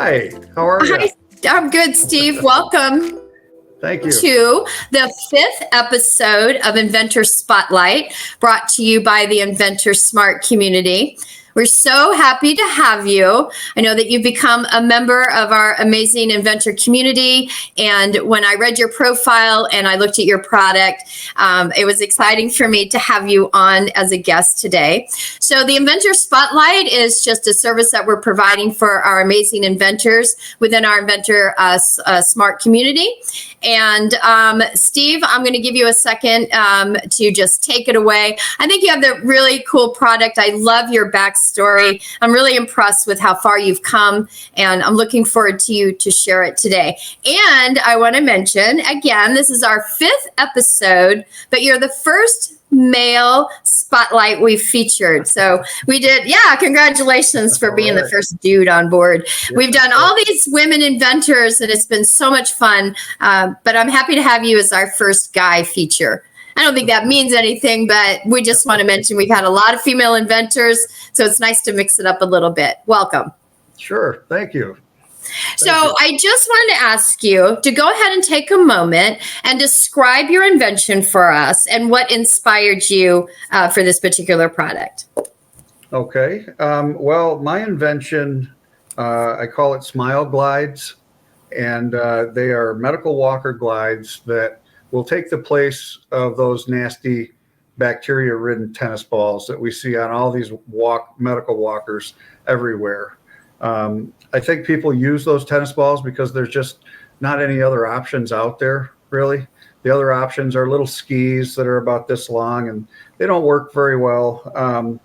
Hi, how are you? Hi, I'm good, Steve. Welcome. Thank you. To the 5th episode of Inventor Spotlight, brought to you by the Inventor Smart Community. We're so happy to have you. I know that you've become a member of our amazing Inventor community. And when I read your profile and I looked at your product, it was exciting for me to have you on as a guest today. So the Inventor Spotlight is just a service that we're providing for our amazing inventors within our Inventor Smart Community. And Steve, I'm going to give you a second to just take it away. I think you have the really cool product. I love your backstory. I'm really impressed with how far you've come, and I'm looking forward to you to share it today. And I want to mention, again, this is our 5th episode, but you're the first male spotlight we've featured. So we did, congratulations for being the first dude on board. We've done all these women inventors, and it's been so much fun, but I'm happy to have you as our first guy feature. I don't think that means anything, but we just want to mention we've had a lot of female inventors, so it's nice to mix it up a little bit. Welcome. Sure. Thank you. I just wanted to ask you to go ahead and take a moment and describe your invention for us and what inspired you for this particular product. Okay. Well, my invention, I call it Smile Glides, and they are medical walker glides that will take the place of those nasty bacteria-ridden tennis balls that we see on all these medical walkers everywhere. I think people use those tennis balls because there's just not any other options out there, really. The other options are little skis that are about this long, and they don't work very well.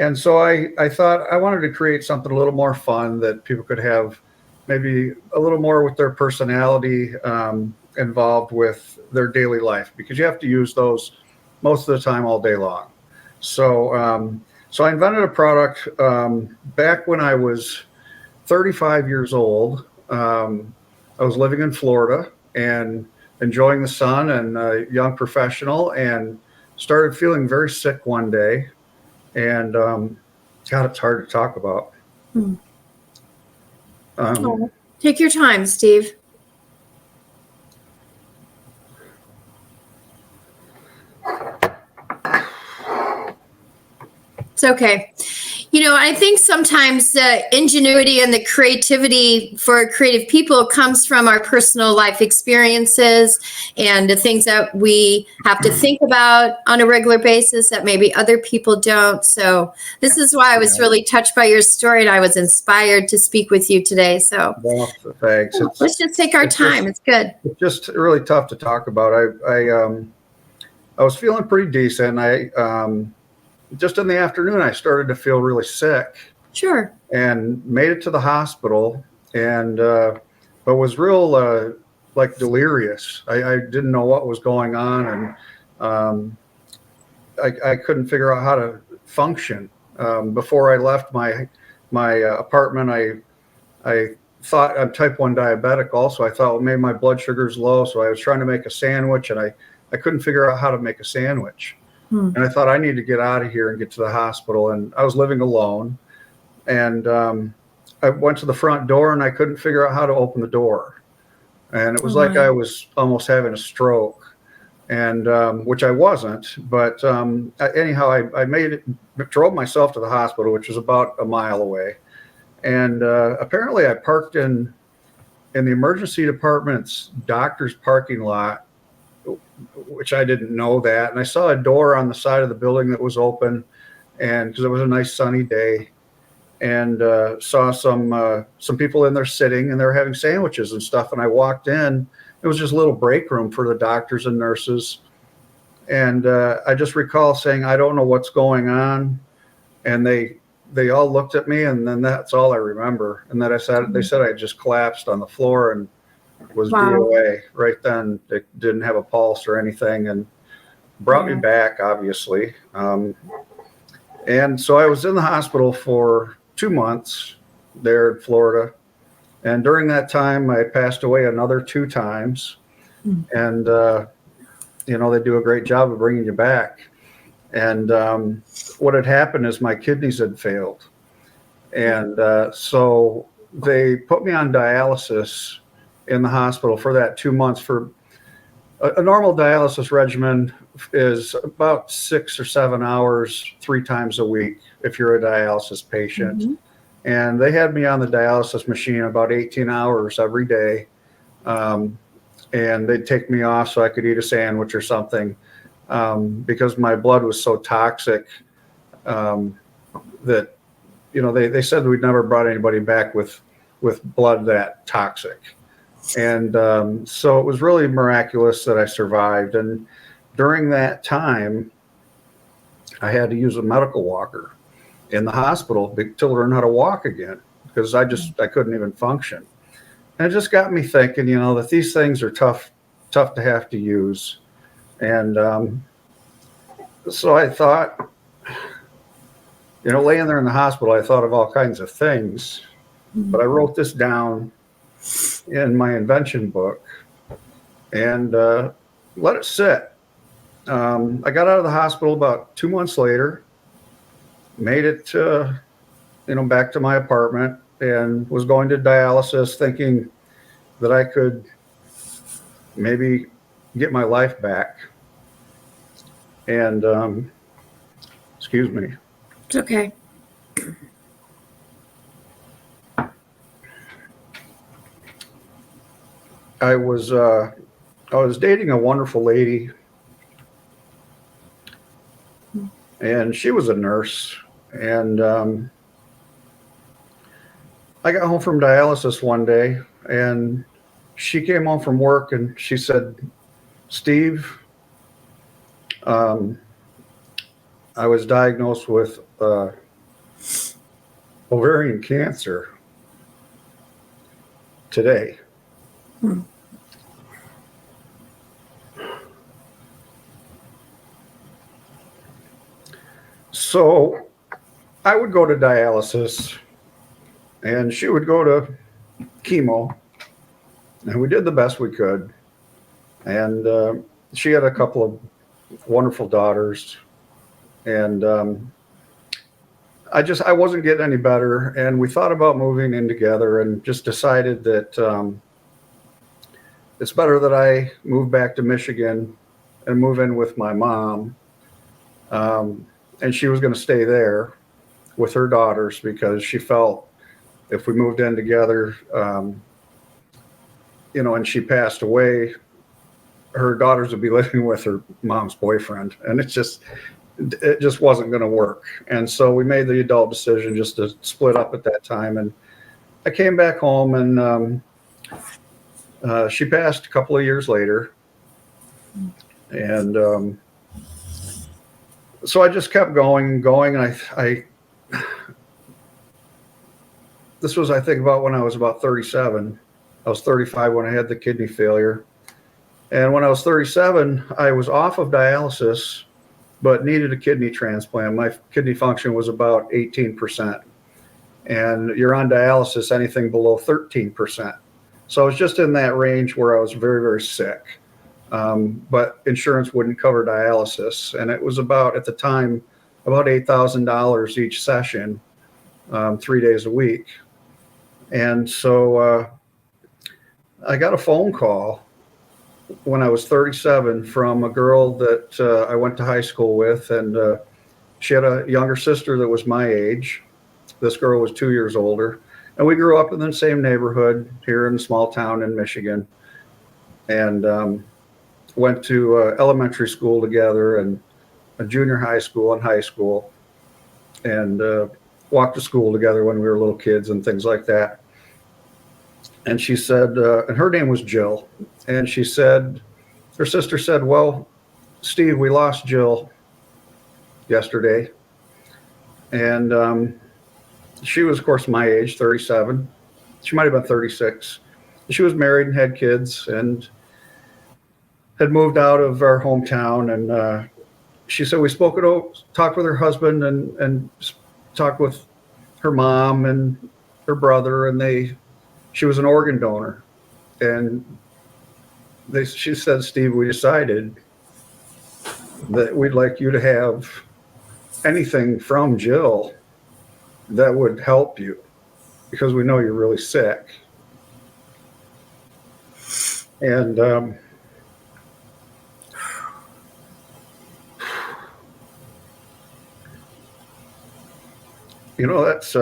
And so I thought I wanted to create something a little more fun that people could have maybe a little more with their personality involved with their daily life, because you have to use those most of the time all day long. So I invented a product back when I was 35 years old. I was living in Florida and enjoying the sun and a young professional, and started feeling very sick one day. And God, it's hard to talk about. Take your time, Steve. It's okay. I think sometimes the ingenuity and the creativity for creative people comes from our personal life experiences and the things that we have to think about on a regular basis that maybe other people don't. So this is why I was really touched by your story, and I was inspired to speak with you today. So thanks. Let's just take our time. It's good. It's just really tough to talk about. I was feeling pretty decent. Just in the afternoon, I started to feel really sick. Sure. And made it to the hospital, and but was real like delirious. I didn't know what was going on, and I couldn't figure out how to function. Before I left my apartment, I thought I'm type 1 diabetic also. I thought, well, maybe my blood sugar's low, so I was trying to make a sandwich, and I couldn't figure out how to make a sandwich. And I thought, I need to get out of here and get to the hospital. And I was living alone. And I went to the front door, and I couldn't figure out how to open the door. And it was like I was almost having a stroke, and which I wasn't. But anyhow, I drove myself to the hospital, which was about a mile away. And apparently I parked in the emergency department's doctor's parking lot, which I didn't know that. And I saw a door on the side of the building that was open, and because it was a nice sunny day, and saw some people in there sitting, and they were having sandwiches and stuff. And I walked in. It was just a little break room for the doctors and nurses. And I just recall saying, I don't know what's going on. And they all looked at me, and then that's all I remember. And then they said I just collapsed on the floor and was DOA right then. They didn't have a pulse or anything, and brought me back, obviously. And so I was in the hospital for 2 months there in Florida. And during that time, I passed away another 2 times. And, they do a great job of bringing you back. And what had happened is my kidneys had failed. And so they put me on dialysis in the hospital for that 2 months. For a normal dialysis regimen is about 6 or 7 hours, 3 times a week if you're a dialysis patient. Mm-hmm. And they had me on the dialysis machine about 18 hours every day. And they'd take me off so I could eat a sandwich or something, because my blood was so toxic that, they said we'd never brought anybody back with blood that toxic. And so it was really miraculous that I survived. And during that time, I had to use a medical walker in the hospital to learn how to walk again, because I couldn't even function. And it just got me thinking, that these things are tough to have to use. And so I thought, laying there in the hospital, I thought of all kinds of things, but I wrote this down in my invention book and let it sit. I got out of the hospital about 2 months later, made it back to my apartment, and was going to dialysis thinking that I could maybe get my life back. And excuse me. It's okay. I was dating a wonderful lady, and she was a nurse. And I got home from dialysis one day, and she came home from work, and she said, "Steve, I was diagnosed with ovarian cancer today." So I would go to dialysis, and she would go to chemo, and we did the best we could. And she had a couple of wonderful daughters, and I wasn't getting any better. And we thought about moving in together, and just decided that it's better that I move back to Michigan and move in with my mom. And she was going to stay there with her daughters, because she felt if we moved in together, and she passed away, her daughters would be living with her mom's boyfriend, and it just wasn't going to work. And so we made the adult decision just to split up at that time. And I came back home, and she passed a couple of years later. And so I just kept going. And this was, I think, about when I was about 37. I was 35 when I had the kidney failure. And when I was 37, I was off of dialysis, but needed a kidney transplant. My kidney function was about 18%. And you're on dialysis anything below 13%. So I was just in that range where I was very, very sick. But insurance wouldn't cover dialysis. And it was at the time, about $8,000 each session, 3 days a week. And so I got a phone call when I was 37 from a girl that I went to high school with. And she had a younger sister that was my age. This girl was 2 years older. And we grew up in the same neighborhood here in a small town in Michigan. And went to elementary school together, and a junior high school and high school, and walked to school together when we were little kids and things like that. And she said, and her name was Jill, and she said, her sister said, "Well, Steve, we lost Jill yesterday." And she was, of course, my age, 37. She might have been 36. She was married and had kids, and had moved out of our hometown. And she said we talked with her husband, and talked with her mom and her brother, and she was an organ donor. And she said, "Steve, we decided that we'd like you to have anything from Jill that would help you." because we know you're really sick. And that's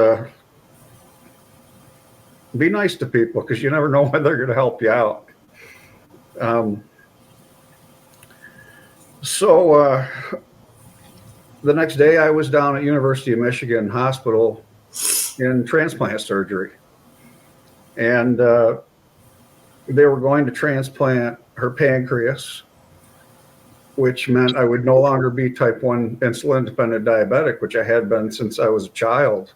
be nice to people, because you never know when they're going to help you out. So the next day I was down at University of Michigan Hospital in transplant surgery, and they were going to transplant her pancreas, which meant I would no longer be type 1 insulin dependent diabetic, which I had been since I was a child.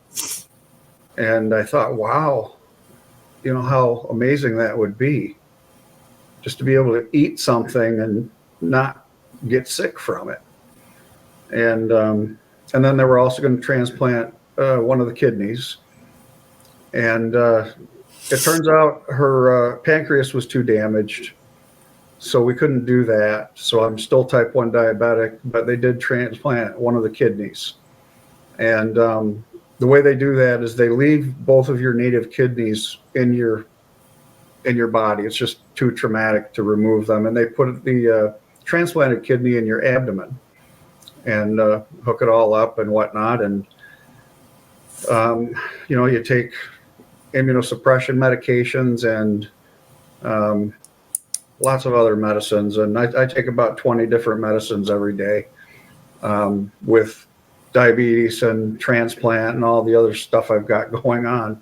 And I thought, wow, how amazing that would be, just to be able to eat something and not get sick from it. And then they were also going to transplant one of the kidneys. And it turns out her pancreas was too damaged, so we couldn't do that. So I'm still type 1 diabetic, but they did transplant one of the kidneys. And the way they do that is they leave both of your native kidneys in your body. It's just too traumatic to remove them. And they put the transplanted kidney in your abdomen and hook it all up and whatnot. And, you take immunosuppression medications and lots of other medicines. And I take about 20 different medicines every day with diabetes and transplant and all the other stuff I've got going on.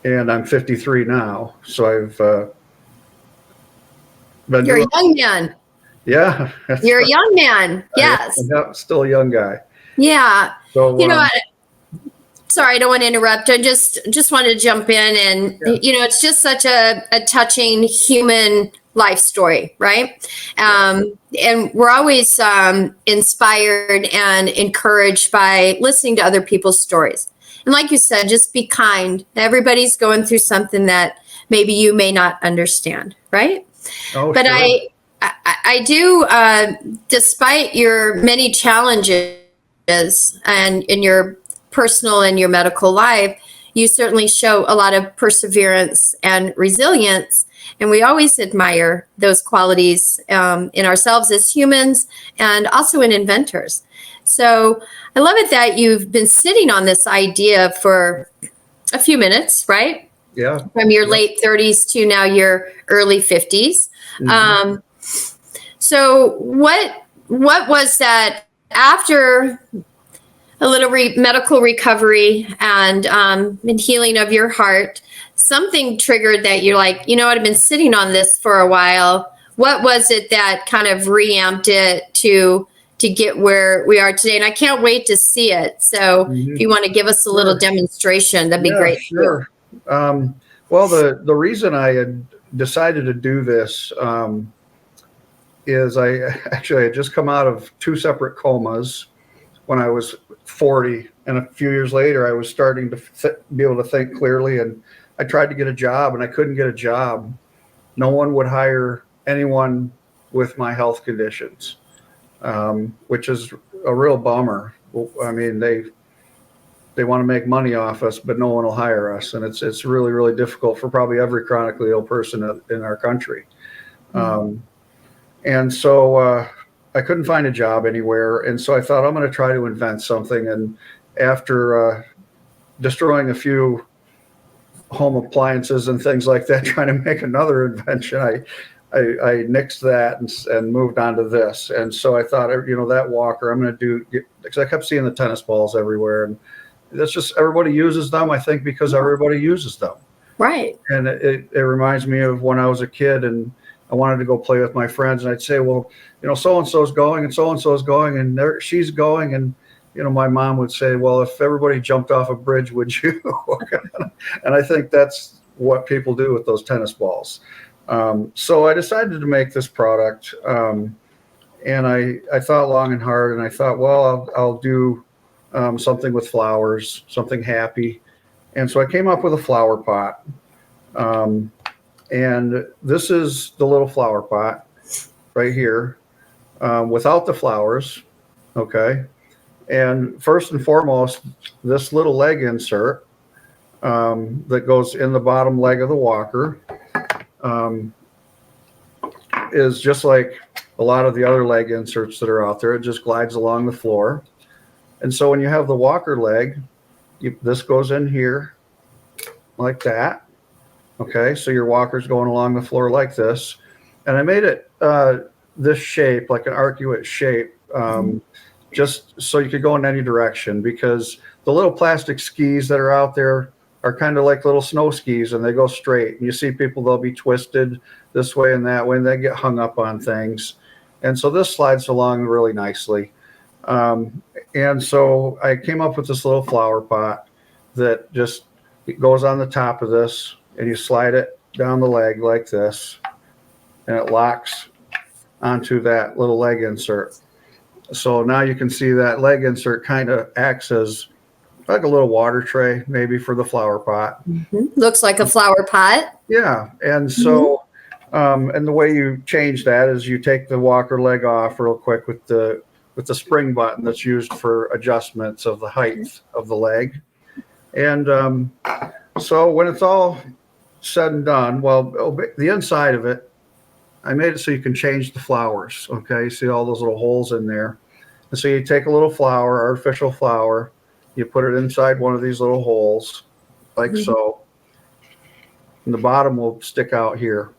And I'm 53 now, so I've been. You're a young man. Yeah. You're a young man. Yes. I'm still a young guy. Yeah. So, sorry, I don't want to interrupt. I just wanted to jump in and, it's just such a touching human life story, right? And we're always inspired and encouraged by listening to other people's stories. And like you said, just be kind. Everybody's going through something that maybe you may not understand, right? Oh, but sure. I do, despite your many challenges and in your personal and your medical life, you certainly show a lot of perseverance and resilience. And we always admire those qualities in ourselves as humans and also in inventors. So I love it that you've been sitting on this idea for a few minutes, right? Yeah. From your late 30s to now your early 50s. Mm-hmm. So what was that after a little medical recovery and healing of your heart, something triggered that you're like, I've been sitting on this for a while. What was it that kind of reamped it to get where we are today? And I can't wait to see it. So if you want to give us a little demonstration, that'd be great. Sure. Well, the reason I had decided to do this is I had just come out of 2 separate comas when I was 40. And a few years later, I was starting to be able to think clearly. And I tried to get a job and I couldn't get a job. No one would hire anyone with my health conditions, which is a real bummer. I mean, they want to make money off us, but no one will hire us. And it's really, really difficult for probably every chronically ill person in our country. Mm-hmm. And so I couldn't find a job anywhere. And so I thought, I'm going to try to invent something. And after destroying a few home appliances and things like that, trying to make another invention, I nixed that and moved on to this. And so I thought, that walker, I'm going to do, because I kept seeing the tennis balls everywhere. And that's just, everybody uses them, I think, because everybody uses them. Right. And it reminds me of when I was a kid and I wanted to go play with my friends, and I'd say, well, so-and-so's going and so-and-so's going and she's going. And, my mom would say, well, if everybody jumped off a bridge, would you? And I think that's what people do with those tennis balls. So I decided to make this product. And I thought long and hard, and I thought, well, I'll do something with flowers, something happy. And so I came up with a flower pot. And this is the little flower pot right here, without the flowers. Okay. And first and foremost, this little leg insert that goes in the bottom leg of the walker is just like a lot of the other leg inserts that are out there. It just glides along the floor. And so when you have the walker leg, this goes in here like that. Okay, so your walker's going along the floor like this. And I made it this shape, like an arcuate shape, just so you could go in any direction, because the little plastic skis that are out there are kind of like little snow skis, and they go straight. And you see people, they'll be twisted this way and that way, and they get hung up on things. And so this slides along really nicely. And so I came up with this little flower pot that just, it goes on the top of this, and you slide it down the leg like this, and it locks onto that little leg insert. So now you can see that leg insert kind of acts as like a little water tray, maybe, for the flower pot. Looks like a flower pot. Yeah. And so, and the way you change that is you take the walker leg off real quick with the spring button that's used for adjustments of the height of the leg. And so when it's all said and done, well, the inside of it, I made it so you can change the flowers. Okay, you see all those little holes in there. And so you take a little flower, artificial flower, you put it inside one of these little holes, like so. And the bottom will stick out here.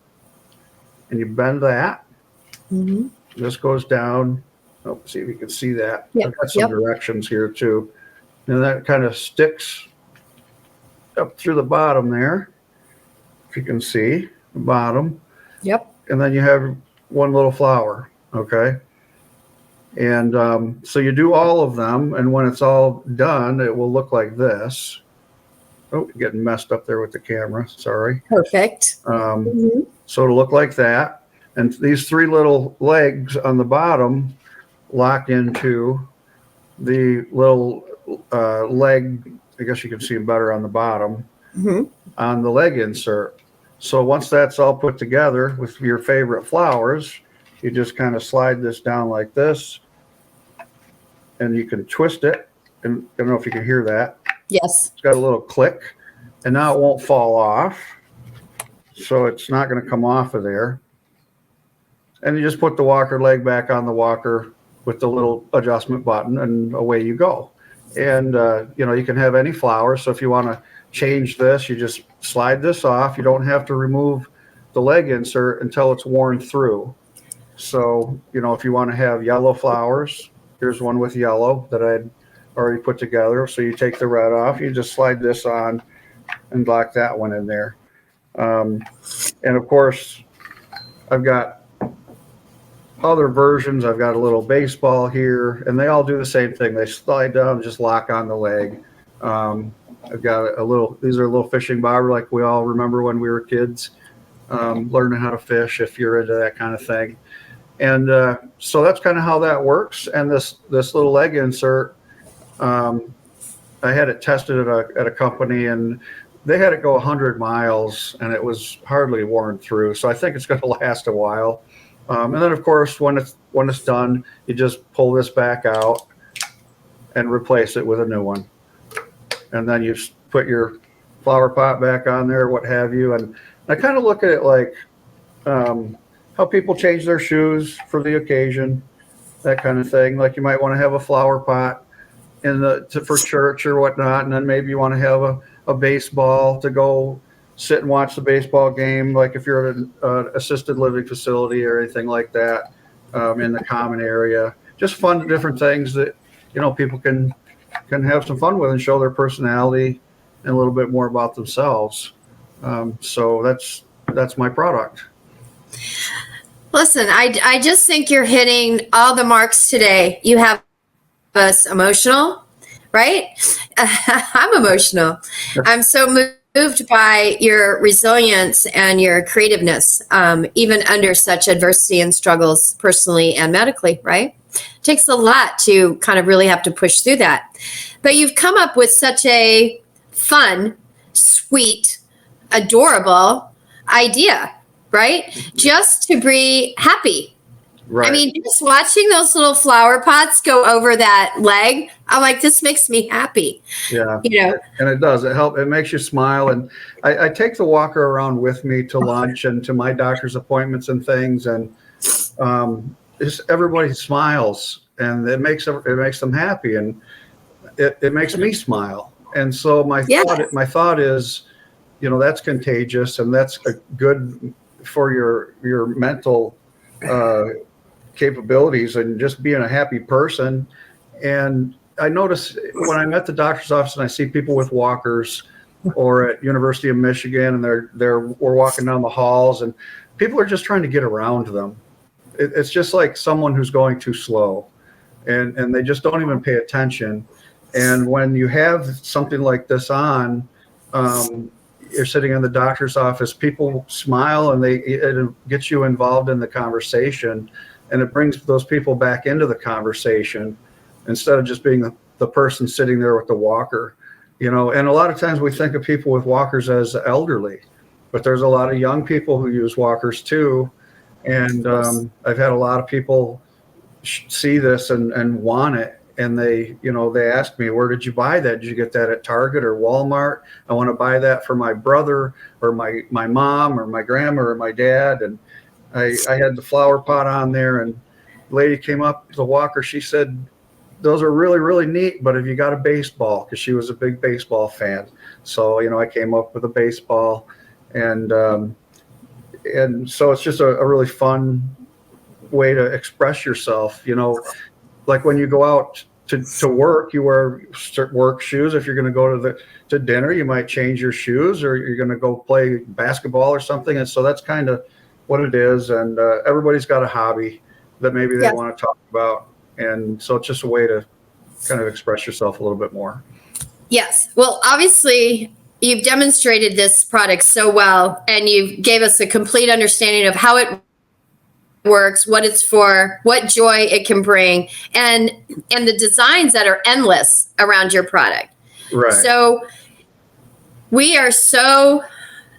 And you bend that. This goes down. Oh, see if you can see that. I've got some directions here too. And that kind of sticks up through the bottom there. If you can see the bottom. And then you have one little flower. Okay. And so you do all of them. And when it's all done, it will look like this. Oh, getting messed up there with the camera. Sorry. Perfect. So it'll look like that. And these three little legs on the bottom lock into the little leg. I guess you can see them better on the bottom on the leg insert. So once that's all put together with your favorite flowers, you just kind of slide this down like this, and you can twist it. And I don't know if you can hear that. Yes. It's got a little click, and now it won't fall off. So it's not going to come off of there. And you just put the walker leg back on the walker with the little adjustment button, and away you go. And, you can have any flower. So if you want to change this, you just slide this off. You don't have to remove the leg insert until it's worn through. So, if you want to have yellow flowers, here's one with yellow that I'd already put together. So you take the red off, you just slide this on and lock that one in there. And of course, I've got other versions. I've got a little baseball here, and they all do the same thing. They slide down, just lock on the leg. I've got these are a little fishing bobber, like we all remember when we were kids, learning how to fish, if you're into that kind of thing. And so that's kind of how that works. And this little leg insert, I had it tested at a company, and they had it go 100 miles, and it was hardly worn through. So I think it's going to last a while. And then, of course, when it's done, you just pull this back out and replace it with a new one. And then you put your flower pot back on there, what have you. And I kind of look at it like how people change their shoes for the occasion, that kind of thing. Like you might want to have a flower pot for church or whatnot, and then maybe you want to have a baseball to go sit and watch the baseball game, like if you're at an assisted living facility or anything like that, in the common area. Just fun, different things that people can have some fun with and show their personality and a little bit more about themselves. So that's my product. Listen, I just think you're hitting all the marks today. You have us emotional, right? I'm emotional. I'm so moved by your resilience and your creativeness, even under such adversity and struggles personally and medically, right? It takes a lot to kind of really have to push through that. But you've come up with such a fun, sweet, adorable idea, right? Just to be happy, I mean, just watching those little flower pots go over that leg, I'm like, this makes me happy. Yeah. And it does. It makes you smile. And I take the walker around with me to lunch and to my doctor's appointments and things. And just everybody smiles, and it makes them happy, and it makes me smile. And so my thought is, that's contagious, and that's good for your mental capabilities and just being a happy person. And I notice when I'm at the doctor's office and I see people with walkers, or at University of Michigan, and we're walking down the halls, and people are just trying to get around them. It's just like someone who's going too slow, and they just don't even pay attention. And when you have something like this on, you're sitting in the doctor's office, people smile, and it gets you involved in the conversation, and it brings those people back into the conversation instead of just being the person sitting there with the walker. And a lot of times we think of people with walkers as elderly, but there's a lot of young people who use walkers too. And I've had a lot of people see this and want it. And they ask me, where did you buy that? Did you get that at Target or Walmart? I want to buy that for my brother or my mom or my grandma or my dad. And I had the flower pot on there, and the lady came up with the walker. She said, those are really, really neat, but have you got a baseball? Because she was a big baseball fan. So, I came up with a baseball, and so it's just a really fun way to express yourself. Like when you go out to work, you wear work shoes. If you're going to go to dinner, you might change your shoes, or you're going to go play basketball or something. And so that's kind of what it is. And everybody's got a hobby that maybe they want to talk about. And so it's just a way to kind of express yourself a little bit more. Yes. Well, obviously, you've demonstrated this product so well, and you gave us a complete understanding of how it works, what it's for, what joy it can bring, and the designs that are endless around your product. Right. So we are so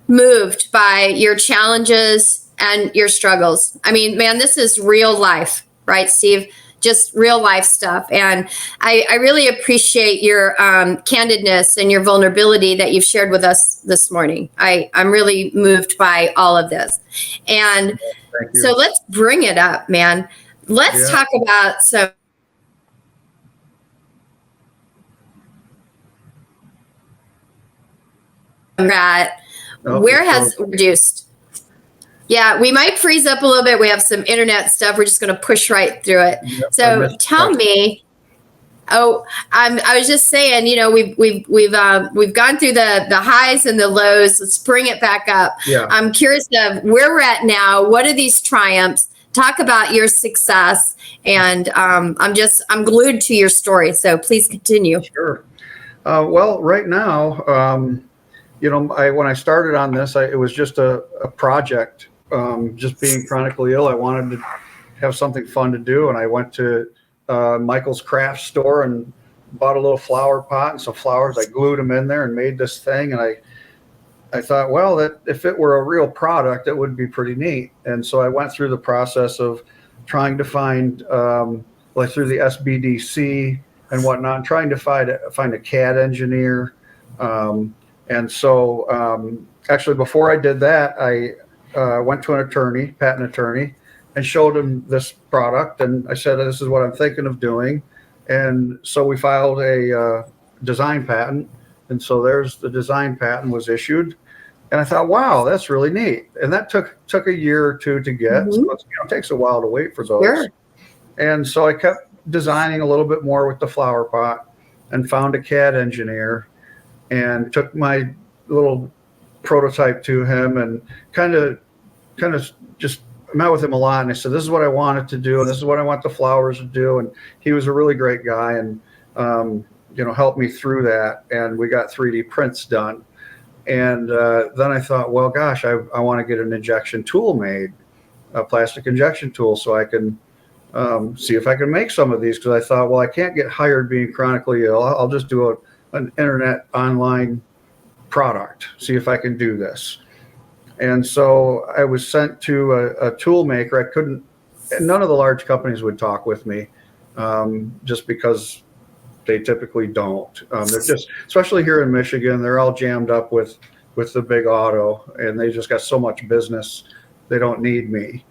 moved by your challenges and your struggles. I mean, man, this is real life, right, Steve? Just real life stuff. And I really appreciate your candidness and your vulnerability that you've shared with us this morning. I'm really moved by all of this. And so let's bring it up, man. Let's talk about some that where has reduced. Yeah, we might freeze up a little bit. We have some internet stuff. We're just going to push right through it. Yep, so tell me. I was just saying, we've gone through the highs and the lows. Let's bring it back up. Yeah. I'm curious of where we're at now. What are these triumphs? Talk about your success, and I'm glued to your story. So please continue. Sure. Well, right now, when I started on this, it was just a project. Just being chronically ill, I wanted to have something fun to do, and I went to Michael's craft store and bought a little flower pot and some flowers. I glued them in there and made this thing, and I thought, well, that if it were a real product, it would be pretty neat. And so I went through the process of trying to find, like through the SBDC and whatnot, and trying to find a CAD engineer. And so actually, before I did that, I went to an patent attorney, and showed him this product. And I said, this is what I'm thinking of doing. And so we filed a design patent. And so there's the design patent was issued. And I thought, wow, that's really neat. And that took a year or two to get. Mm-hmm. So it takes a while to wait for those. Sure. And so I kept designing a little bit more with the flower pot, and found a CAD engineer, and took my little prototype to him, and kind of just met with him a lot. And I said, this is what I wanted to do, and this is what I want the flowers to do. And he was a really great guy, and helped me through that. And we got 3D prints done. And then I thought, well, gosh, I want to get an injection tool made, a plastic injection tool, so I can see if I can make some of these. Because I thought, well, I can't get hired being chronically ill. I'll just do an internet online product, see if I can do this. And so I was sent to a tool maker. I couldn't none of the large companies would talk with me, just because they typically don't. They're just, especially here in Michigan, they're all jammed up with the big auto, and they just got so much business, they don't need me.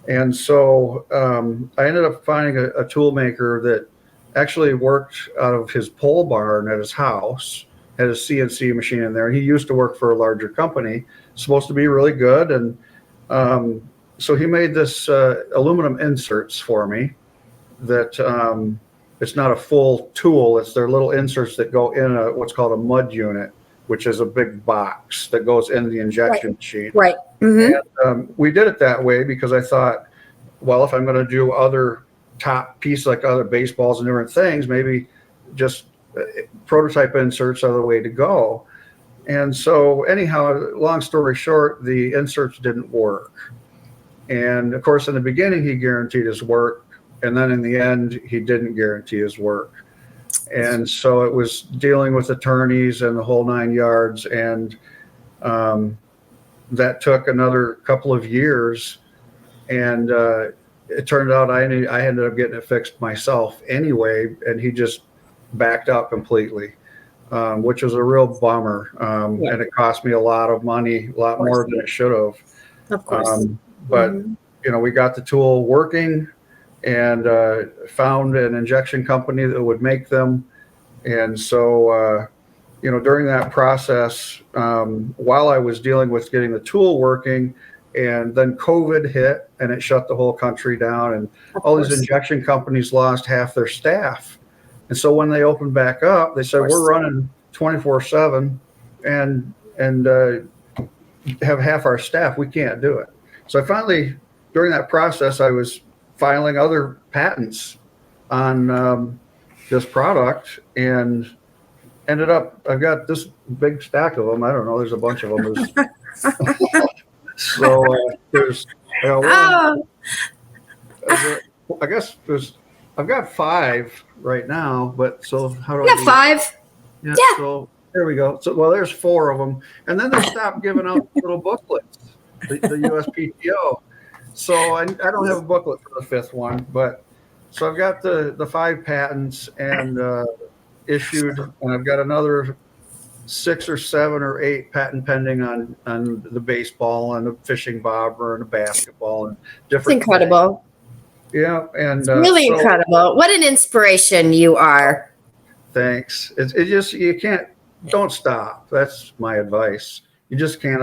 And so I ended up finding a tool maker that actually worked out of his pole barn at his house, had a CNC machine in there. He used to work for a larger company, supposed to be really good. And so he made this aluminum inserts for me that it's not a full tool. It's their little inserts that go in what's called a mud unit, which is a big box that goes in the injection machine. Right. Mm-hmm. And, we did it that way because I thought, well, if I'm going to do other top pieces like other baseballs and different things, maybe just prototype inserts are the way to go. And so anyhow, long story short, the inserts didn't work. And of course, in the beginning, he guaranteed his work. And then in the end, he didn't guarantee his work. And so it was dealing with attorneys and the whole 9 yards. And that took another couple of years. And it turned out I ended up getting it fixed myself anyway. And he just backed out completely, which was a real bummer. And it cost me a lot of money, a lot more than it should have. Of course. But, we got the tool working, and found an injection company that would make them. And so, during that process, while I was dealing with getting the tool working, and then COVID hit and it shut the whole country down, and all these injection companies lost half their staff. And so when they opened back up, they said, we're running 24/7 and have half our staff. We can't do it. So I finally, during that process, I was filing other patents on this product, and ended up, I've got this big stack of them. I don't know, there's a bunch of them. So there's, I guess I've got 5 right now, but so how do I do 5? Yeah. So there we go. So, there's 4 of them. And then they stopped giving out little booklets, the USPTO. So I don't have a booklet for the 5th one, but so I've got the 5 patents and issued, and I've got another 6 or 7 or 8 patent pending on the baseball and the fishing bobber and the basketball and different. It's incredible. Things. Yeah, and it's really incredible. What an inspiration you are. Thanks. It just, don't stop. That's my advice. You just can't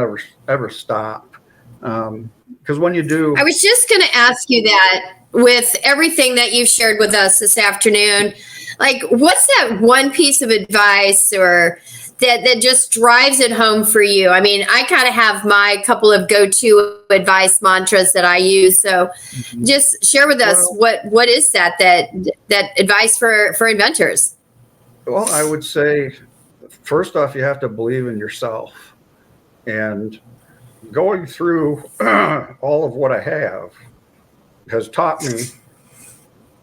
ever stop. Because when you do, I was just going to ask you that with everything that you've shared with us this afternoon, like what's that one piece of advice or that just drives it home for you? I mean, I kind of have my couple of go-to advice mantras that I use. So just share with us what is that advice for inventors? Well, I would say, first off, you have to believe in yourself. And going through all of what I have has taught me,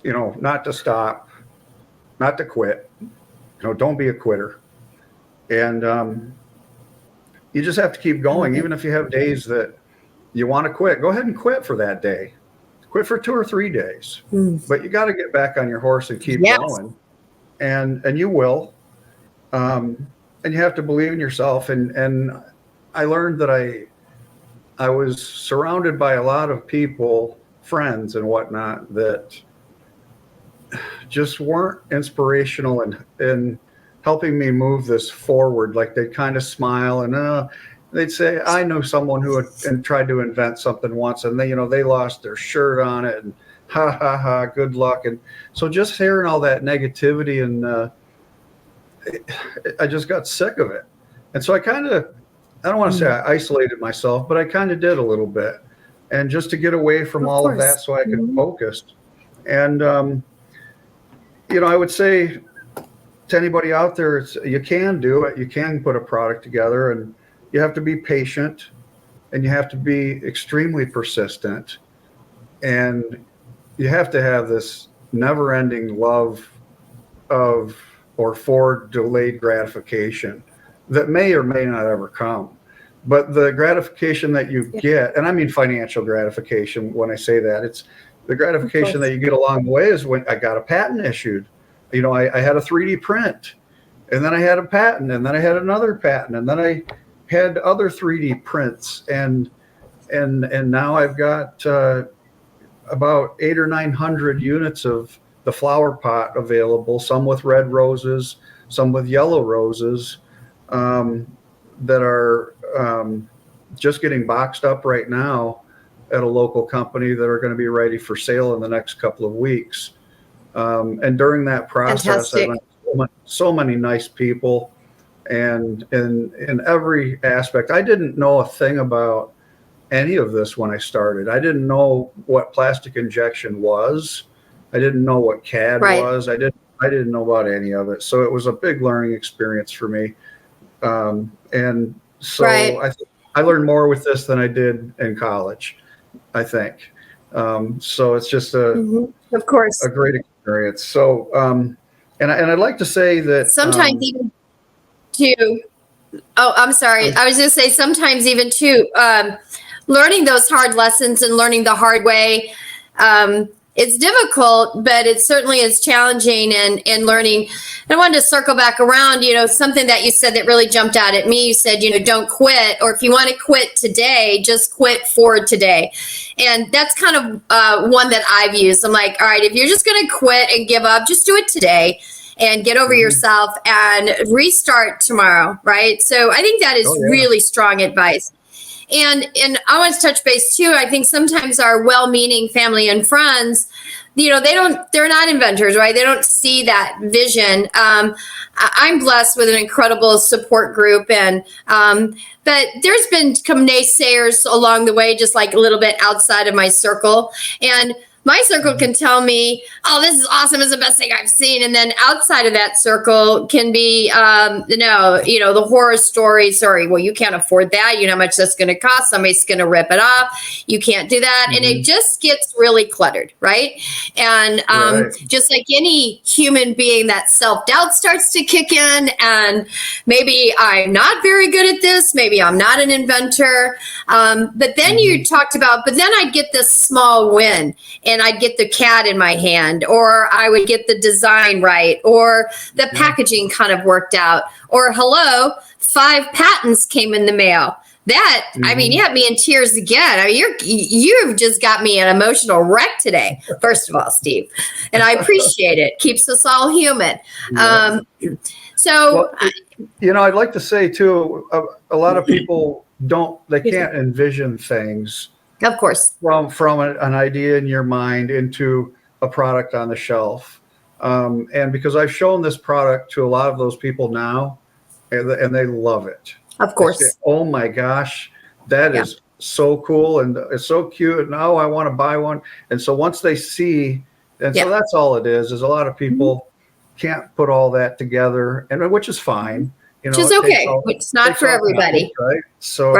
not to stop, not to quit. Don't be a quitter. And you just have to keep going. Even if you have days that you want to quit, go ahead and quit for that day. Quit for 2 or 3 days. But you got to get back on your horse and keep going. And you will. And you have to believe in yourself. And I learned that I was surrounded by a lot of people, friends and whatnot, that just weren't inspirational in helping me move this forward. Like they'd kind of smile and they'd say, I know someone who had tried to invent something once, and they lost their shirt on it, and ha, good luck. And so just hearing all that negativity, and I just got sick of it. And so I don't want to say I isolated myself, but I kind of did a little bit, and just to get away from all of that so I could focus. And, I would say to anybody out there, you can do it. You can put a product together, and you have to be patient, and you have to be extremely persistent, and you have to have this never-ending love for delayed gratification that may or may not ever come. but the gratification that you get, and I mean financial gratification when I say that, it's the gratification that you get along the way is when I got a patent issued. You know, I had a 3D print, and then I had a patent, and then I had another patent, and then I had other 3D prints, and now I've got about 800 or 900 units of the flower pot available, some with red roses, some with yellow roses, that are just getting boxed up right now at a local company that are going to be ready for sale in the next couple of weeks. And during that process, I met so many nice people, and in every aspect. I didn't know a thing about any of this when I started. I didn't know what plastic injection was. I didn't know what CAD was. I didn't know about any of it. So it was a big learning experience for me. And so I learned more with this than I did in college, I think. So it's just of course, a great experience. So, and I'd like to say that sometimes even too. Oh, I'm sorry. I was going to say sometimes even too, learning those hard lessons and learning the hard way. It's difficult, but it certainly is challenging and learning. And I wanted to circle back around, something that you said that really jumped out at me. You said, don't quit, or if you want to quit today, just quit for today. And that's kind of one that I've used. I'm like, all right, if you're just going to quit and give up, just do it today and get over yourself and restart tomorrow, right? So I think that is really strong advice. And I want to touch base too. I think sometimes our well-meaning family and friends, they're not inventors, right? They don't see that vision. I'm blessed with an incredible support group, but there's been some naysayers along the way, just like a little bit outside of my circle. And my circle can tell me, oh, this is awesome. It's the best thing I've seen. And then outside of that circle can be, the horror story. Sorry, well, you can't afford that. You know how much that's going to cost. Somebody's going to rip it off. You can't do that. And it just gets really cluttered, right? And just like any human being, that self-doubt starts to kick in. And maybe I'm not very good at this. Maybe I'm not an inventor. But then you talked about, but then I'd get this small win. And I'd get the CAD in my hand, or I would get the design right, or the packaging kind of worked out, or 5 patents came in the mail. That, I mean, you had me in tears again. I mean, you've just got me an emotional wreck today, first of all, Steve. And I appreciate it. Keeps us all human. I'd like to say too, a lot of people can't envision things. Of course. From an idea in your mind into a product on the shelf. And because I've shown this product to a lot of those people now, and they love it. Of course. Say, oh my gosh, that is so cool, and it's so cute, and now I want to buy one. And so once they see, so that's all it is a lot of people can't put all that together, and which is fine. Which is okay. It's not for everybody. Right? So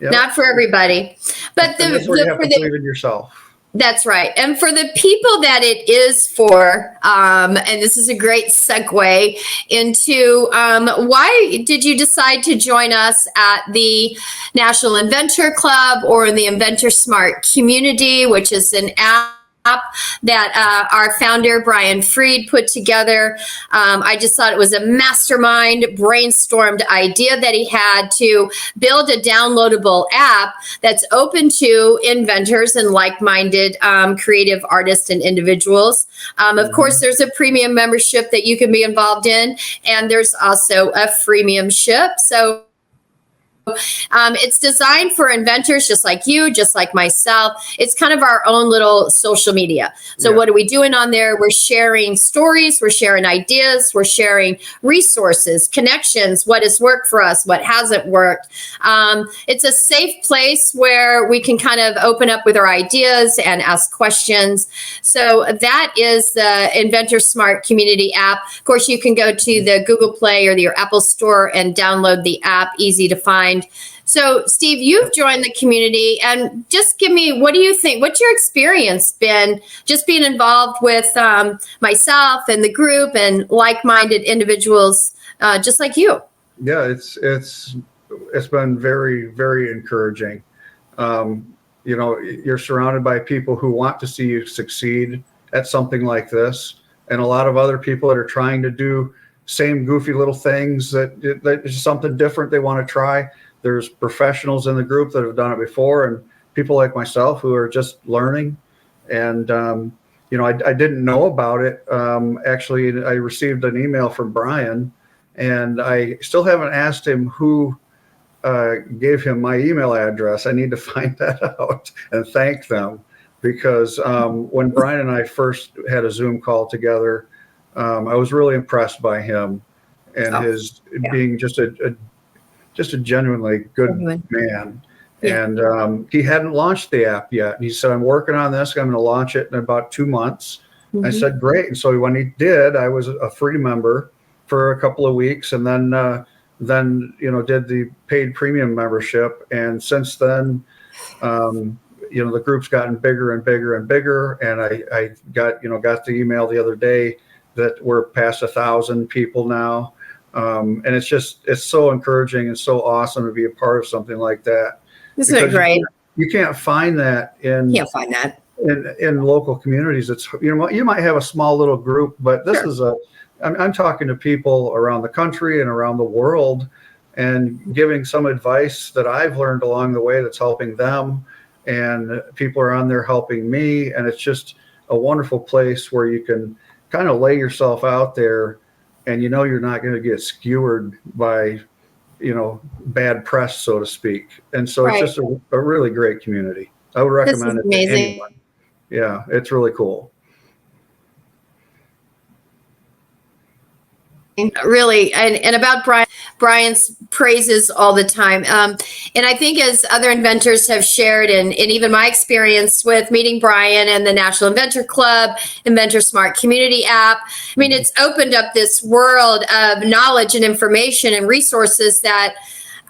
not for everybody, but you have to believe in yourself. That's right. And for the people that it is for, and this is a great segue into why did you decide to join us at the National Inventor Club or the Inventor Smart Community, which is an app that our founder, Brian Freed, put together. I just thought it was a mastermind brainstormed idea that he had to build a downloadable app that's open to inventors and like-minded creative artists and individuals. Of course, there's a premium membership that you can be involved in, and there's also a freemiumship. So it's designed for inventors just like you, just like myself. It's kind of our own little social media. So what are we doing on there? We're sharing stories, we're sharing ideas, we're sharing resources, connections, what has worked for us, what hasn't worked. It's a safe place where we can kind of open up with our ideas and ask questions. So that is the Inventor Smart Community App. Of course, you can go to the Google Play or your Apple Store and download the app, easy to find. So, Steve, you've joined the community, and just give me, what do you think? What's your experience been just being involved with myself and the group and like-minded individuals just like you? Yeah, it's very, very encouraging. You're surrounded by people who want to see you succeed at something like this, and a lot of other people that are trying to do same goofy little things that is something different they want to try. There's professionals in the group that have done it before, and people like myself who are just learning. And I didn't know about it. Actually, I received an email from Brian, and I still haven't asked him who gave him my email address. I need to find that out and thank them, because when Brian and I first had a Zoom call together, I was really impressed by him and his being just a genuinely good man. Yeah. And he hadn't launched the app yet. And he said, I'm working on this. I'm going to launch it in about 2 months. Mm-hmm. I said, great. And so when he did, I was a free member for a couple of weeks, and then did the paid premium membership. And since then, the group's gotten bigger and bigger and bigger. And I got the email the other day that we're past 1,000 people now. And it's so encouraging and so awesome to be a part of something like that. Isn't it great? You can't find that in local communities. It's, you might have a small little group, but this is I'm talking to people around the country and around the world and giving some advice that I've learned along the way that's helping them, and people are on there helping me. And it's just a wonderful place where you can kind of lay yourself out there, and you're not going to get skewered by bad press, so to speak. And so it's just a really great community. I would recommend it to anyone. Yeah, it's really cool. Really, and about Brian's praises all the time. And I think, as other inventors have shared, and even my experience with meeting Brian and the National Inventor Club, Inventor Smart Community App, I mean, it's opened up this world of knowledge and information and resources that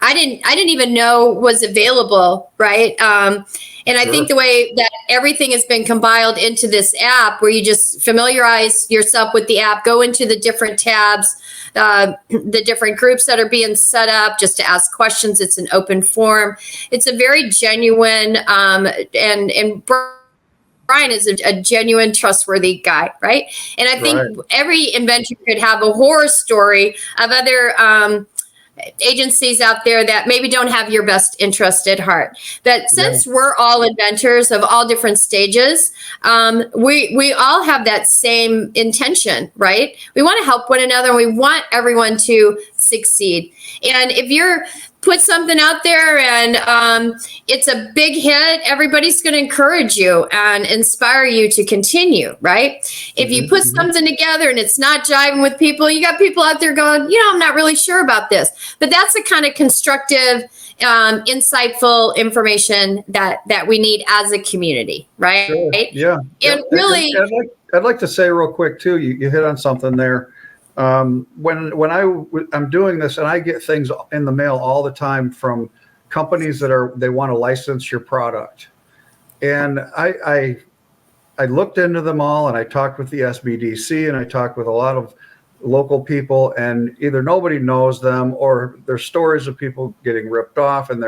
I didn't even know was available, right? And I think the way that everything has been compiled into this app, where you just familiarize yourself with the app, go into the different tabs, the different groups that are being set up just to ask questions. It's an open forum. It's a very genuine, and Brian is a genuine, trustworthy guy, right? And I think every inventor could have a horror story of other agencies out there that maybe don't have your best interest at heart. But since we're all inventors of all different stages, we all have that same intention, right? We want to help one another, and we want everyone to succeed. And if you're put something out there and it's a big hit, everybody's going to encourage you and inspire you to continue, right? If you put something together and it's not jiving with people, you got people out there going, I'm not really sure about this. But that's the kind of constructive, insightful information that we need as a community, right? Sure. Yeah. And really, I'd like to say real quick too, you hit on something there. When I'm doing this, and I get things in the mail all the time from companies they want to license your product, and I looked into them all, and I talked with the SBDC, and I talked with a lot of local people, and either nobody knows them, or there's stories of people getting ripped off, and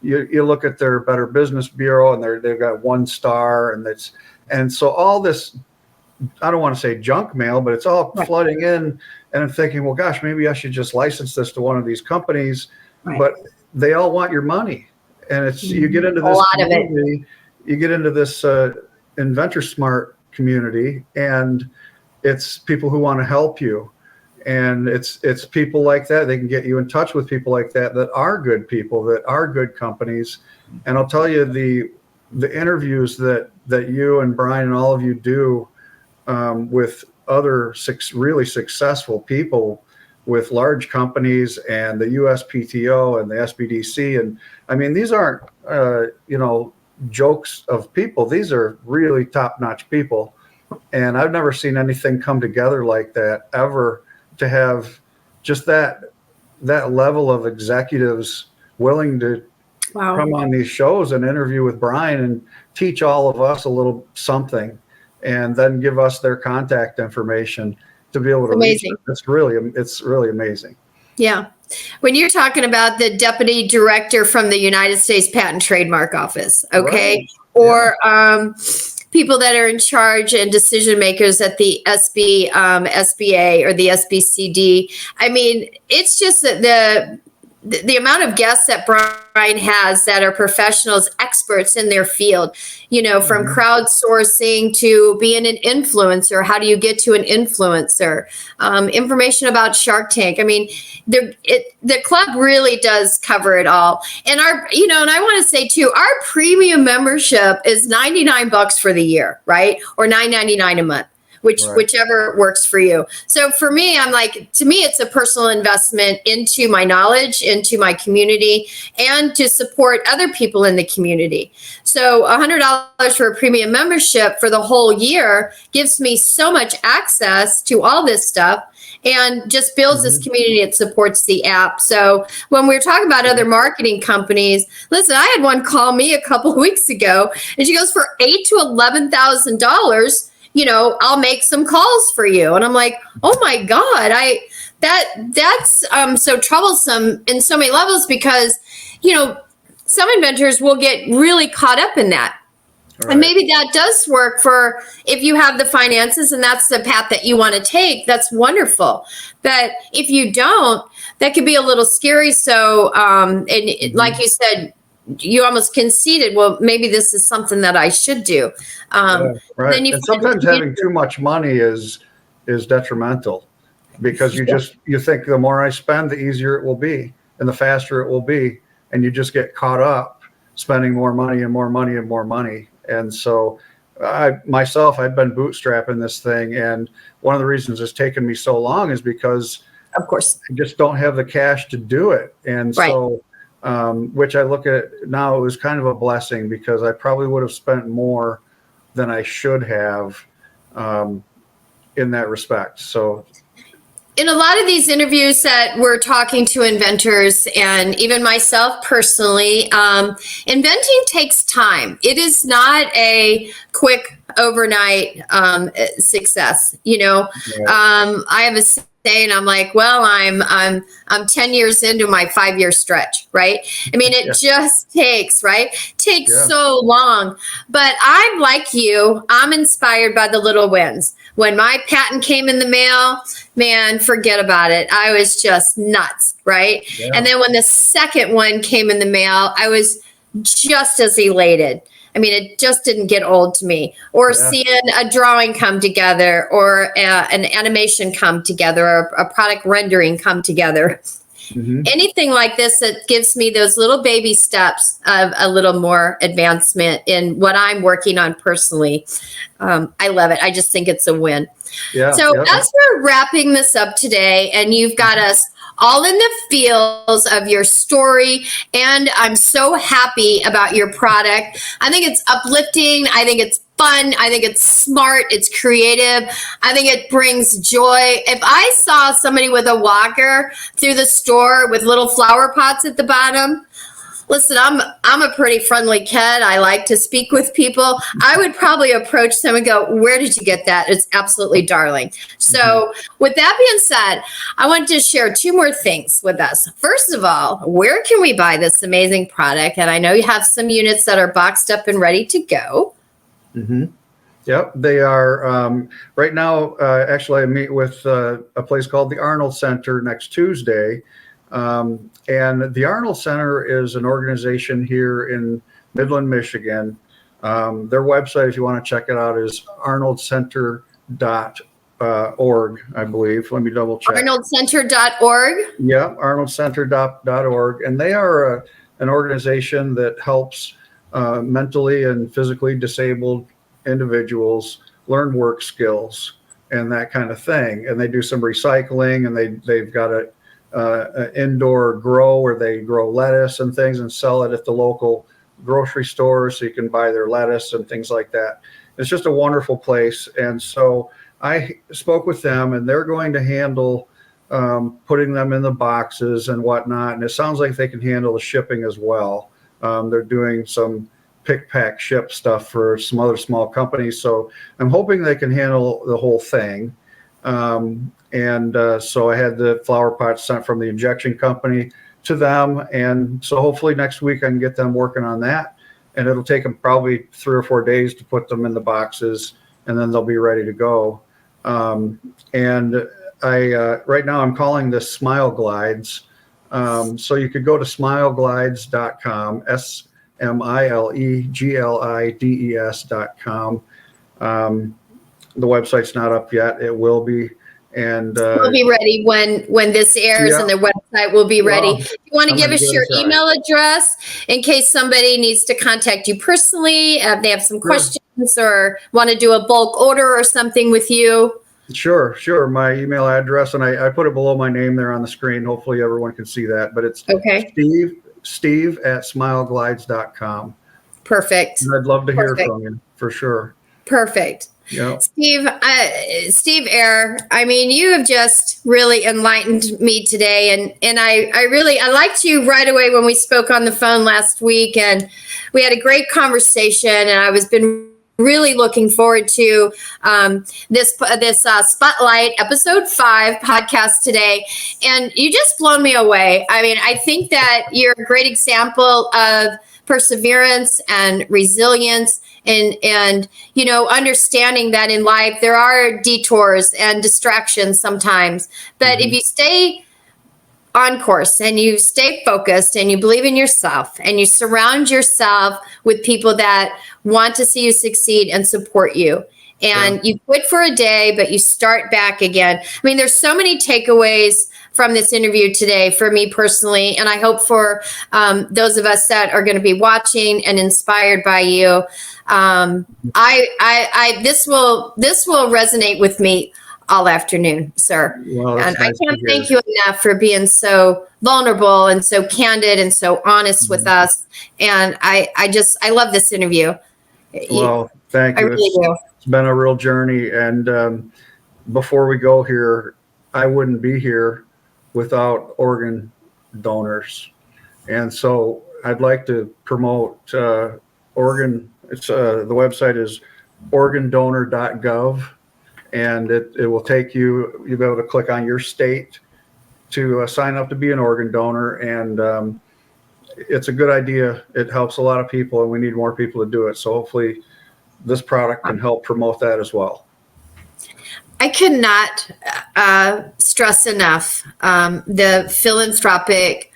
you look at their Better Business Bureau, and they've got 1 star, and so all this, I don't want to say junk mail, but it's all flooding in, and I'm thinking, well, gosh, maybe I should just license this to one of these companies, but they all want your money. And it's, you get into this community, you get into this Inventor Smart community, and it's people who want to help you. And it's people like that. They can get you in touch with people like that are good people, that are good companies. And I'll tell you, the interviews that you and Brian and all of you do with other really successful people with large companies and the USPTO and the SBDC. And I mean, these aren't, jokes of people. These are really top-notch people. And I've never seen anything come together like that ever, to have just that level of executives willing to come on these shows and interview with Brian and teach all of us a little something, and then give us their contact information to be able to reach them. It's really amazing. Yeah. When you're talking about the deputy director from the United States Patent and Trademark Office, okay, Right. or people that are in charge and decision makers at the SBA or the SBCD. I mean, it's just that the amount of guests that Brian has that are professionals, experts in their field, from crowdsourcing to being an influencer. How do you get to an influencer? Information about Shark Tank. I mean, the club really does cover it all. And and I want to say too, our premium membership is $99 for the year, right? Or $9.99 a month. Whichever works for you. So for me, I'm like, to me, it's a personal investment into my knowledge, into my community, and to support other people in the community. So $100 for a premium membership for the whole year gives me so much access to all this stuff and just builds this community that supports the app. So when we're talking about other marketing companies, listen, I had one call me a couple of weeks ago, and she goes, for $8,000 to $11,000, I'll make some calls for you. And I'm like, oh my God, that's so troublesome in so many levels because, some inventors will get really caught up in that. Right. And maybe that does work for if you have the finances and that's the path that you want to take, that's wonderful. But if you don't, that could be a little scary. So, like you said, you almost conceded, well, maybe this is something that I should do. Right. Then and sometimes having too much money is detrimental because you think the more I spend, the easier it will be and the faster it will be. And you just get caught up spending more money and more money and more money. And so I've been bootstrapping this thing. And one of the reasons it's taken me so long is because of course I just don't have the cash to do it. And so which I look at now, it was kind of a blessing because I probably would have spent more than I should have in that respect. So in a lot of these interviews that we're talking to inventors and even myself personally, inventing takes time. It is not a quick overnight success. I have a saying, I'm like, well, I'm 10 years into my 5-year stretch, right? I mean, it just takes so long. But I'm like you, I'm inspired by the little wins. When my patent came in the mail, man, forget about it. I was just nuts, right? Yeah. And then when the second one came in the mail, I was just as elated. I mean, it just didn't get old to me. Or seeing a drawing come together or an animation come together or a product rendering come together. Anything like this that gives me those little baby steps of a little more advancement in what I'm working on personally. I love it. I just think it's a win. As we're wrapping this up today, and you've got us all in the feels of your story, and I'm so happy about your product. I think it's uplifting. I think it's fun. I think it's smart. It's creative. I think it brings joy. If I saw somebody with a walker through the store with little flower pots at the bottom, listen, I'm a pretty friendly kid. I like to speak with people. I would probably approach them and go, where did you get that? It's absolutely darling. So with that being said, I want to share 2 more things with us. First of all, where can we buy this amazing product? And I know you have some units that are boxed up and ready to go. Yep, they are. Right now, actually, I meet with a place called the Arnold Center next Tuesday. And the Arnold Center is an organization here in Midland, Michigan. Their website, if you want to check it out, is arnoldcenter.org, I believe. Let me double check. Arnoldcenter.org? Yeah, arnoldcenter.org. And they are an organization that helps mentally and physically disabled individuals learn work skills and that kind of thing. And they do some recycling, and they've got an indoor grow where they grow lettuce and things and sell it at the local grocery store, so you can buy their lettuce and things like that. It's just a wonderful place. And so I spoke with them, and they're going to handle putting them in the boxes and whatnot. And it sounds like they can handle the shipping as well. They're doing some pick, pack, ship stuff for some other small companies. So I'm hoping they can handle the whole thing. So I had the flower pots sent from the injection company to them. And so hopefully next week I can get them working on that. And it'll take them probably 3 or 4 days to put them in the boxes, and then they'll be ready to go. And right now I'm calling this Smile Glides. So you could go to smileglides.com, SMILEGLIDES.com. The website's not up yet. It will be. And we'll be ready when this airs, and their website will be ready. Well, you want to give us your email address in case somebody needs to contact you personally, if they have some questions or want to do a bulk order or something with you? Sure. My email address, and I put it below my name there on the screen. Hopefully everyone can see that, but it's Steve at smileglides.com. Perfect. And I'd love to hear from you for sure. Perfect. Yeah. Steve Ayre, I mean, you have just really enlightened me today. And I liked you right away when we spoke on the phone last week, and we had a great conversation, and I was been really looking forward to this Spotlight episode 5 podcast today. And you just blown me away. I mean, I think that you're a great example of perseverance and resilience and understanding that in life there are detours and distractions sometimes, but if you stay on course and you stay focused and you believe in yourself and you surround yourself with people that want to see you succeed and support you, and you quit for a day but you start back again. I mean, there's so many takeaways from this interview today for me personally, and I hope for those of us that are going to be watching and inspired by you. This will resonate with me all afternoon, sir. Well, and I can't thank you enough for being so vulnerable and so candid and so honest with us. And I love this interview. Well, thank you. I really do. It's been a real journey. And before we go here, I wouldn't be here without organ donors. And so I'd like to promote organ. It's the website is organdonor.gov, and it will take you'll be able to click on your state to sign up to be an organ donor. And it's a good idea. It helps a lot of people, and we need more people to do it. So hopefully this product can help promote that as well. I could not stress enough the philanthropic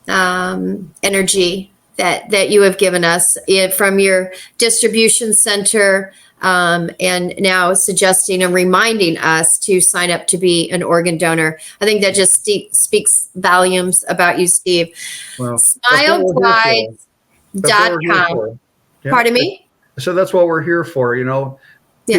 energy that you have given us from your distribution center, and now suggesting and reminding us to sign up to be an organ donor. I think that just speaks volumes about you, Steve. Well, smileglides.com. Pardon me? So that's what we're here for. Yes.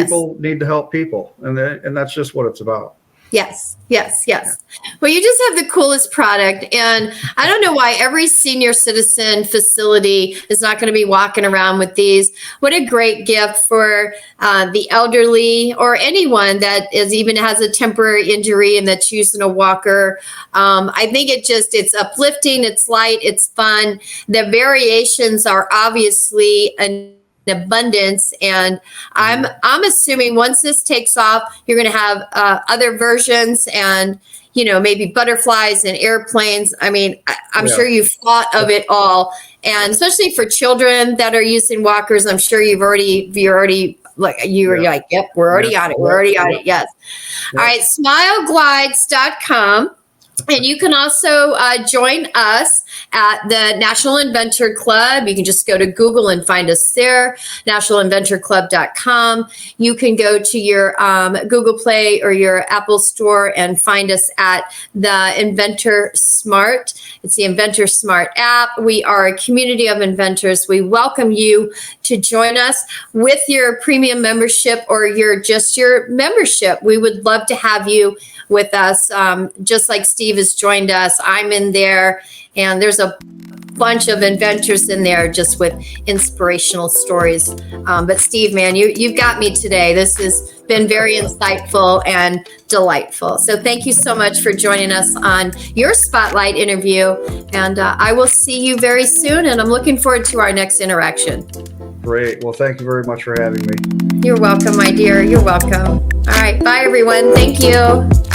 People need to help people, and that's just what it's about. Yes. Well, you just have the coolest product, and I don't know why every senior citizen facility is not going to be walking around with these. What a great gift for the elderly or anyone that even has a temporary injury and that's using a walker. I think it's uplifting, it's light, it's fun. The variations are obviously an abundance, and I'm assuming once this takes off, you're going to have other versions, and maybe butterflies and airplanes. I mean, I'm sure you've thought of it all, and especially for children that are using walkers, I'm sure you're already like, yep, we're already on it. We're already on it. Yes. All right. Smileglides.com. And you can also join us at the National Inventor Club. You can just go to Google and find us there, nationalinventorclub.com. You can go to your Google Play or your Apple Store and find us at the Inventor Smart. It's the Inventor Smart app. We are a community of inventors. We welcome you to join us with your premium membership or your membership. We would love to have you with us, just like Steve has joined us. I'm in there, and there's a bunch of inventors in there just with inspirational stories. But Steve, man, you've got me today. This has been very insightful and delightful. So thank you so much for joining us on your Spotlight interview. And I will see you very soon, and I'm looking forward to our next interaction. Great. Well, thank you very much for having me. You're welcome, my dear. You're welcome. All right. Bye, everyone. Thank you.